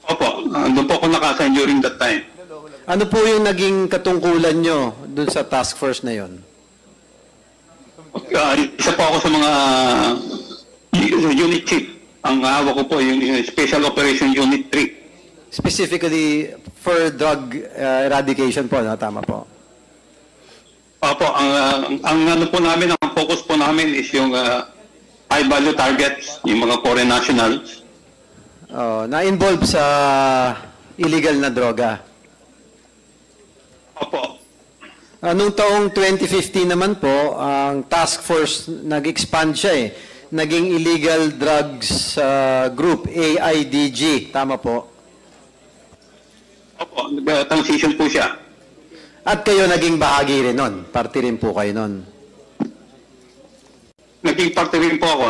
Opo, doon po ako nakasign during that time. Ano po yung naging katungkulan nyo dun sa task force na yon? Isa po ako sa mga unit chief. Ang hawak ko po yung Special Operation Unit 3. Specifically for drug eradication po, no? Tama po. Opo, ang ano po namin, ang focus po namin is yung high value targets, yung mga foreign nationals. Na-involve sa illegal na droga. Opo. Noong taong 2015 naman po, ang task force nag-expand siya eh. Naging Illegal Drugs Group, AIDG. Tama po? Opo, transition po siya. At kayo naging bahagi rin nun. Party rin po kayo nun. Naging parte rin po ako.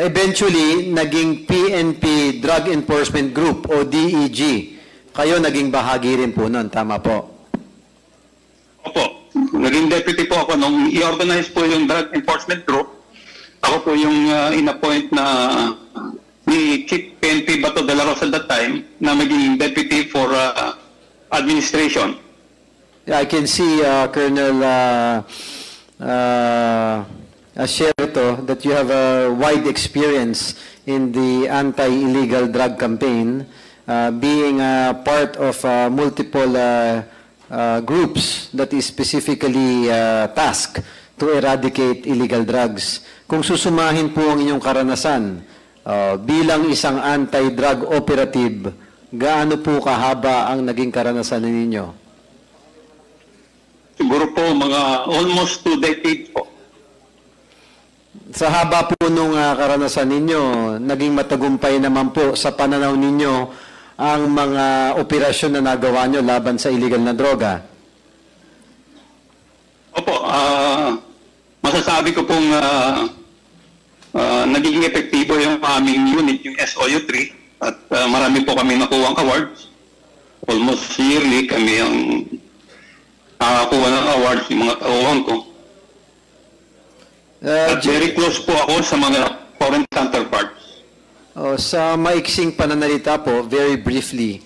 Eventually, naging PNP Drug Enforcement Group o DEG. Kayo naging bahagi rin po nun. Tama po? Opo. Naging deputy po ako nung i-organize po yung Drug Enforcement Group. Ako po yung in-appoint na ni Chief PNP Bato de la Rosa at that time na maging deputy for administration. Yeah, I can see, Colonel Asierto, that you have a wide experience in the anti-illegal drug campaign, being part of multiple groups that is specifically tasked to eradicate illegal drugs. Kung susumahin po ang inyong karanasan bilang isang anti-drug operative, gaano po kahaba ang naging karanasan ninyo? Siguro po mga almost 2 decades po. Sa haba po nung karanasan ninyo, naging matagumpay naman po sa pananaw ninyo ang mga operasyon na nagawa nyo laban sa illegal na droga? Opo, masasabi ko pong naging epektibo yung aming unit, yung SOU-3, at marami po kami nakuha awards. Almost yearly kami ang nakakuha ng awards, yung mga tauhan ko. At very close po ako sa mga foreign counterparts. Sa maiksing pananalita po, very briefly,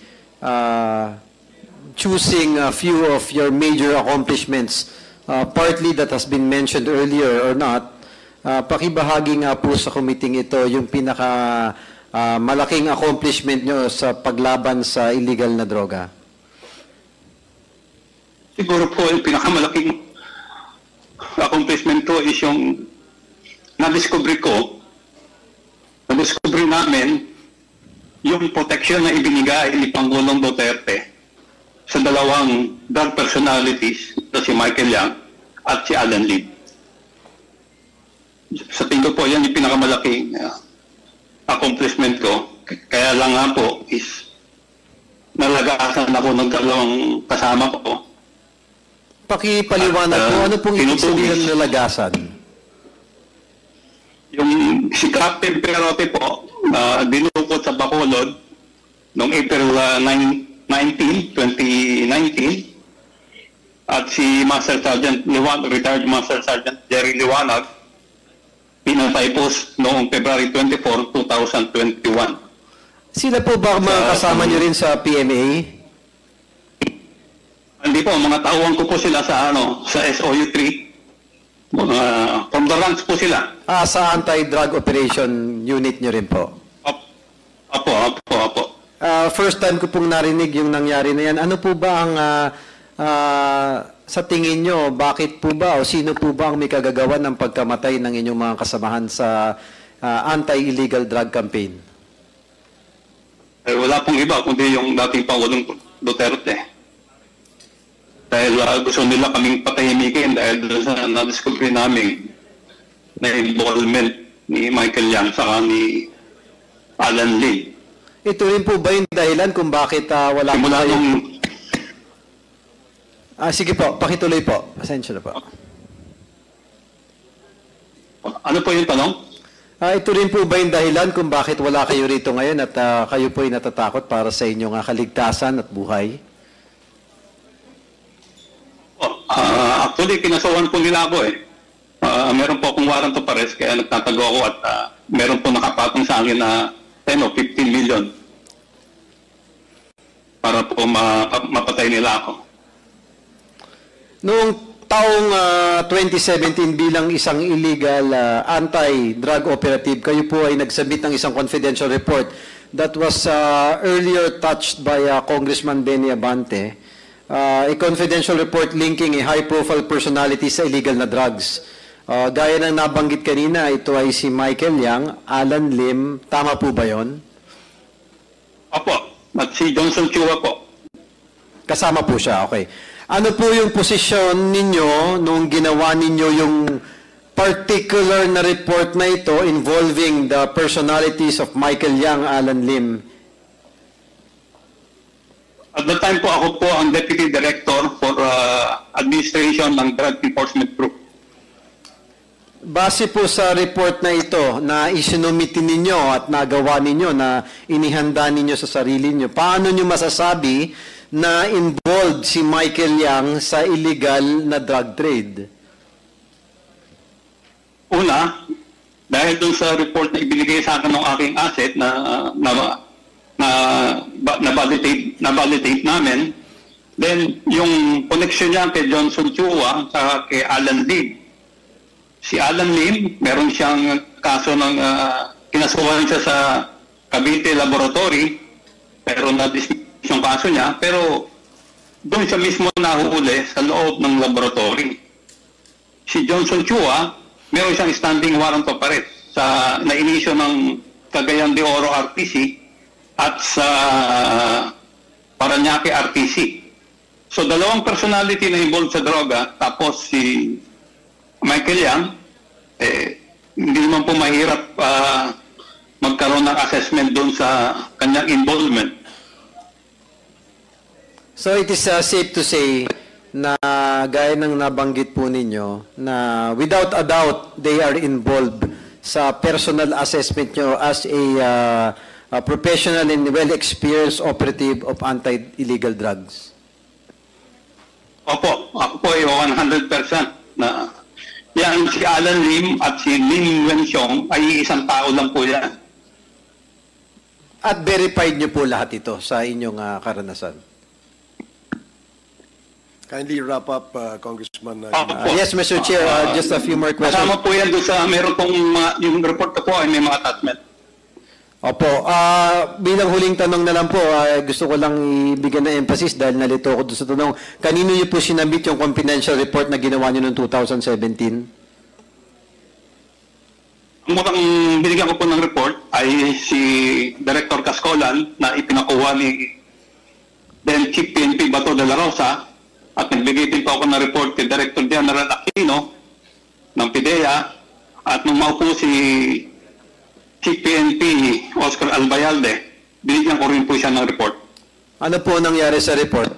choosing a few of your major accomplishments, partly that has been mentioned earlier or not, pakibahagi nga po sa committee ito yung pinaka malaking accomplishment nyo sa paglaban sa illegal na droga. Siguro po yung pinakamalaking accomplishment ko is yung na-discover namin yung protection na ibinigay ni Pangulong Duterte sa dalawang drug personalities na si Michael Yang at si Alan Lim. Sa tingin ko po, yan yung pinakamalaking accomplishment ko. Kaya lang nga po is nalagasan ako ng dalawang kasama ko. Pakipaliwanag po, ano pong ibig sabihin ng nalagasan? Yung si Captain Perote po, dinukot sa Bacolod noong April 19, 2019. At si Master Sergeant Liwanag, retired Master Sergeant Jerry Liwanag, pinatay po noong February 24, 2021. Sila po ba mga kasama nyo rin sa PMA? Hindi po, mga tauhan ko po sila sa sa SOU-3. From the ranks po sila. Sa anti-drug operation unit nyo rin po? Opo. First time ko pong narinig yung nangyari na yan. Ano po ba ang, sa tingin nyo, bakit po ba o sino po ba ang may kagagawan ng pagkamatay ng inyong mga kasamahan sa anti-illegal drug campaign? Wala pong iba kundi yung dating Pangulong Duterte. Dahil gusto nila kaming patahimikin dahil doon sa na-discover namin na involvement ni Michael Yang saka ni Alan Lim. Ito rin po ba yung dahilan kung bakit wala po Sige po, pakituloy po. Pasensya na po. Ano po yung tanong? Ito rin po ba yung dahilan kung bakit wala kayo rito ngayon at kayo po ay natatakot para sa inyong kaligtasan at buhay? Actually, kinasawan po nila ako eh. Meron po akong warrant of arrest kaya nagtatago ako at meron po nakapatong sa akin na 10 o 15 million para po mapatay nila ako. Noong taong 2017 bilang isang illegal anti-drug operative, kayo po ay nagsubmit ng isang confidential report that was earlier touched by Congressman Benny Abante, a confidential report linking a high-profile personality sa illegal na drugs. Gaya ng nabanggit kanina, ito ay si Michael Yang, Alan Lim, tama po ba yon? Opo, at si Johnson Chua po. Kasama po siya, okay. Ano po yung posisyon ninyo nung ginawa ninyo yung particular na report na ito involving the personalities of Michael Yang, Alan Lim? At the time po, ako po ang Deputy Director for Administration ng Drug Enforcement Group. Base po sa report na ito na isinumiti ninyo at nagawa ninyo na inihanda ninyo sa sarili ninyo, paano nyo masasabi na involved si Michael Yang sa illegal na drug trade? Una, dahil dun sa report na ibinigay sa akin ng aking asset na validate namin, then yung connection niya kay Johnson Chua at kay Alan Lim. Si Alan Lim, meron siyang kaso ng kinasuhan siya sa Cavite Laboratory, pero na-dismiss yung kaso niya, pero doon siya mismo nahuhuli sa loob ng laboratory. Si Johnson Chua, meron siyang standing warrant of arrest sa na-inisyo ng Cagayan de Oro RTC at sa Parañaque RTC. So dalawang personality na involved sa droga, tapos si Michael Yang, hindi naman po mahirap magkaroon ng assessment doon sa kanyang involvement. So it is safe to say na gaya ng nabanggit po ninyo na without a doubt they are involved sa personal assessment nyo as a professional and well-experienced operative of anti-illegal drugs. Opo, ako po ay 100% na yan si Alan Lim at si Lim Wenxiong ay isang tao lang po yan. At verified nyo po lahat ito sa inyong karanasan? Kindly wrap up, Congressman. Yes, Mr. Chair, just a few more questions. Kasama po yan doon sa meron pong yung report ko po ay may mga attachment. Opo, bilang huling tanong na lang po, gusto ko lang ibigyan ng emphasis dahil nalito ako doon sa tanong. Kanino niyo po sinabit yung confidential report na ginawa niyo noong 2017? Ang munang binigyan ko po ng report ay si Director Cascolan na ipinakuha ni then Chief PNP Bato de la Rosa at nagbigay din po ako ng report kay Director General Aquino ng PIDEA at nung maupo si Chief PNP Oscar Albayalde, binigyan ko rin po siya ng report. Ano po nangyari sa report?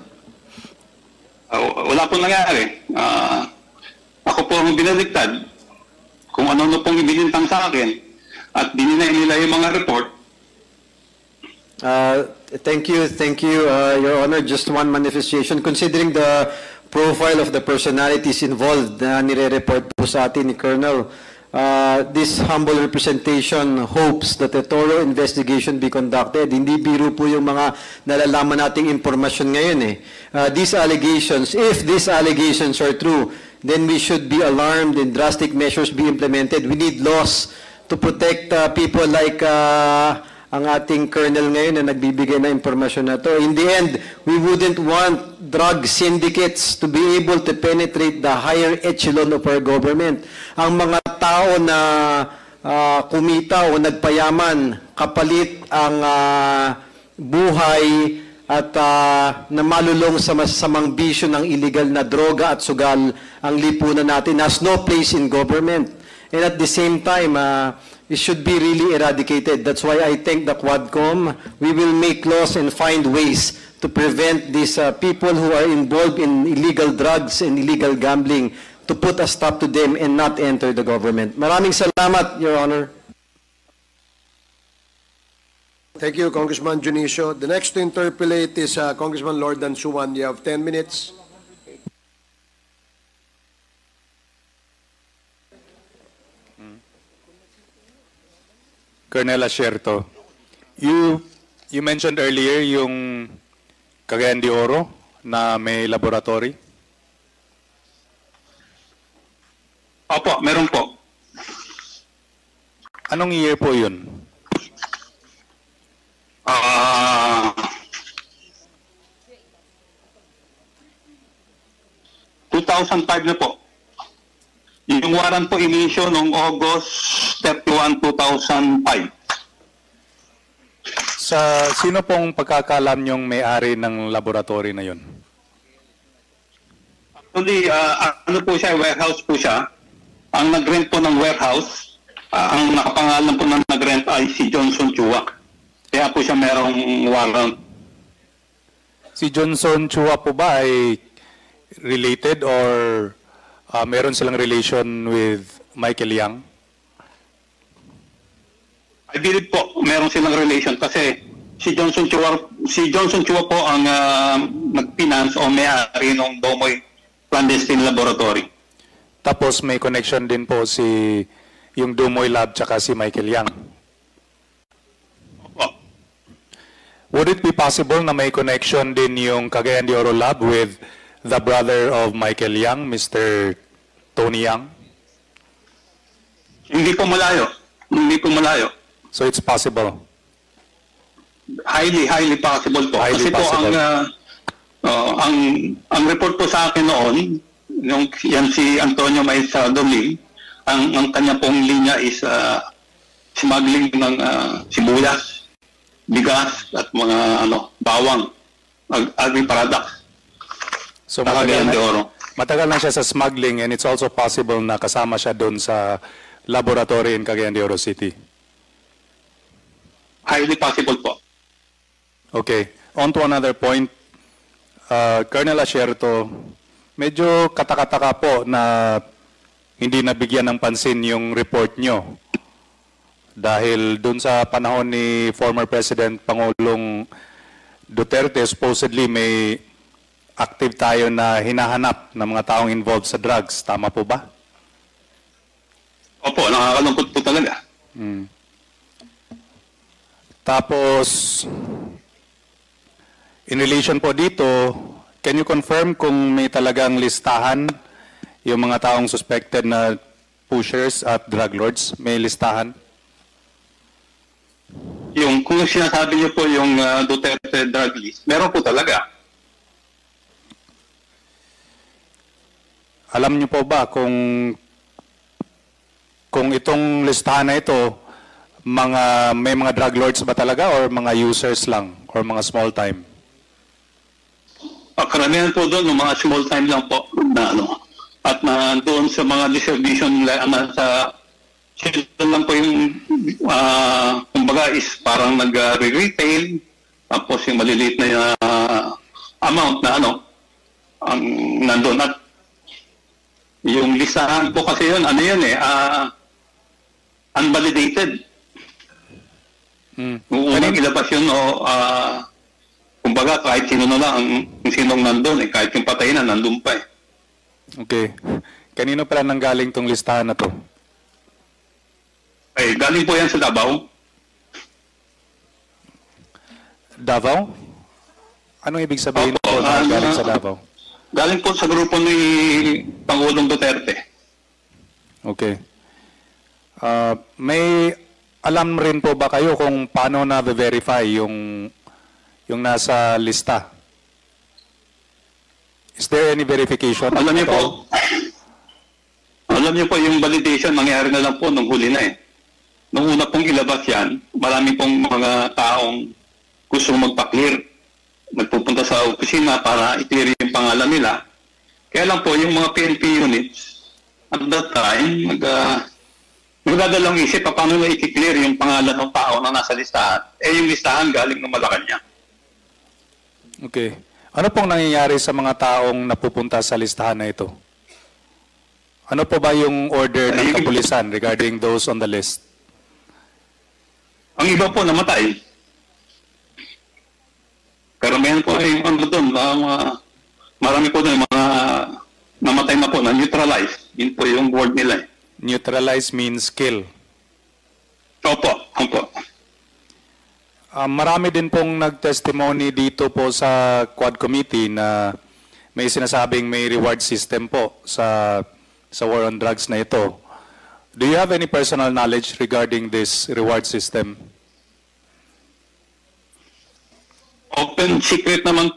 Wala po nangyari. Ako po ang binaligtad kung ano pong ibinintang sa akin at dininay nila yung mga report. Thank you, Your Honor. Just one manifestation. Considering the profile of the personalities involved na nire-report po sa atin ni Colonel, this humble representation hopes that a thorough investigation be conducted. Hindi biro po yung mga nalalaman nating impormasyon ngayon eh. These allegations, if these allegations are true, then we should be alarmed and drastic measures be implemented. We need laws to protect people like ang ating colonel ngayon na nagbibigay na impormasyon na to. In the end, we wouldn't want drug syndicates to be able to penetrate the higher echelon of our government. Ang mga tao na kumita o nagpayaman kapalit ang buhay at na malulong sa masamang bisyo ng illegal na droga at sugal ang lipunan natin has no place in government. And at the same time, it should be really eradicated. That's why I thank the Quadcom. We will make laws and find ways to prevent these people who are involved in illegal drugs and illegal gambling to put a stop to them and not enter the government. Maraming salamat, Your Honor. Thank you, Congressman Junicio. The next to interpolate is Congressman Lord Dansuman. You have 10 minutes. Colonel Asierto, you mentioned earlier yung Cagayan de Oro na may laboratory. Opo, meron po. Anong year po yun? 2005 na po. Yung warrant po inisyo noong August 31, 2005. Sino pong pagkakalam yung may-ari ng laboratory na yun? Actually, ano po siya, warehouse po siya. Ang nag-rent po ng warehouse, ang nakapangalan po ng nag-rent ay si Johnson Chua. Kaya po siya merong warrant. Si Johnson Chua po ba ay related or meron silang relation with Michael Yang? I believe po, meron silang relation kasi si Johnson Chua po ang nag-finance o may-ari ng Domoy Clandestine Laboratory. Tapos may connection din po yung Dumoy Lab tsaka si Michael Yang. Opo. Would it be possible na may connection din yung Cagayan de Oro Lab with the brother of Michael Yang, Mr. Tony Yang? Hindi po malayo. Hindi po malayo. So it's possible? Highly possible po. Highly Kasi possible. po ang report po sa akin noon, yan si Antonio Maisa Doming, ang kanya pong linya is smuggling ng sibuyas, bigas at mga bawang, agri-products. So Matagal na siya sa smuggling and it's also possible na kasama siya doon sa laboratory in Cagayan de Oro City. Highly possible po. Okay. On to another point. Colonel Asierto, medyo katakataka po na hindi nabigyan ng pansin yung report nyo. Dahil doon sa panahon ni former President Pangulong Duterte, supposedly may active tayo na hinahanap ng mga taong involved sa drugs. Tama po ba? Opo, nakakalungkot po talaga. Tapos, in relation po dito, can you confirm kung may talagang listahan yung mga taong suspected na pushers at drug lords? May listahan? Kung sinasabi niyo po yung Duterte drug list, meron po talaga. Alam niyo po ba kung itong listahan na ito, may mga drug lords ba talaga or mga users lang or mga small time? Karamihan po doon, mga small time lang po na at doon sa mga distribution sa sila lang po yung kumbaga is parang nag-retail tapos yung maliliit na amount na ang nandun at yung listahan po kasi yun unvalidated. Unang ilabas yun kumbaga kahit sino na lang kung sinong nandun kahit yung patay na nandun pa Okay. Kanino pala nanggaling tong listahan na to? Galing po yan sa Davao. Davao? Anong ibig sabihin po na galing sa Davao? Galing po sa grupo ni Pangulong Duterte. Okay. May alam rin po ba kayo kung paano na-verify yung nasa lista? Is there any verification? Alam niyo po yung validation nangyari na lang po nung huli na Nung una pong ilabas yan, marami pong mga taong gusto magpa-clear. Nagpupunta sa opisina para i-clear yung pangalan nila. Kaya lang po yung mga PNP units, at that time, magdadalawang isip paano na i-clear yung pangalan ng tao na nasa listahan. Yung listahan galing ng Malacanang. Okay. Ano pong nangyayari sa mga taong napupunta sa listahan na ito? Ano po ba yung order ng kapulisan regarding those on the list? Ang iba po namatay. Karamihan po ay ano doon, marami po doon mga namatay na po, na neutralize. Yun po yung word nila. Neutralize means kill. Opo, opo. Marami din pong nag-testimony dito po sa Quad Committee na may sinasabing may reward system po sa war on drugs na ito. Do you have any personal knowledge regarding this reward system? Open secret naman